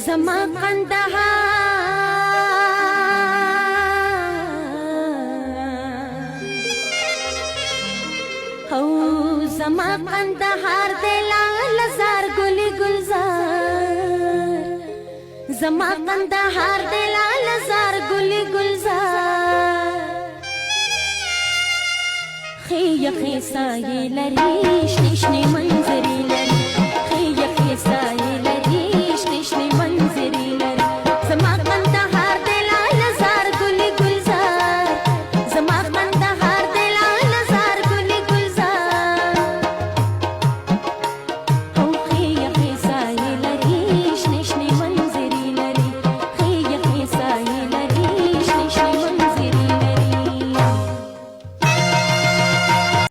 زما قندهار او زما قندهار دې لال زار ګلي گلزار زما قندهار دې لال زار ګلي گلزار خي يخي ساي لري شني شني منظري لري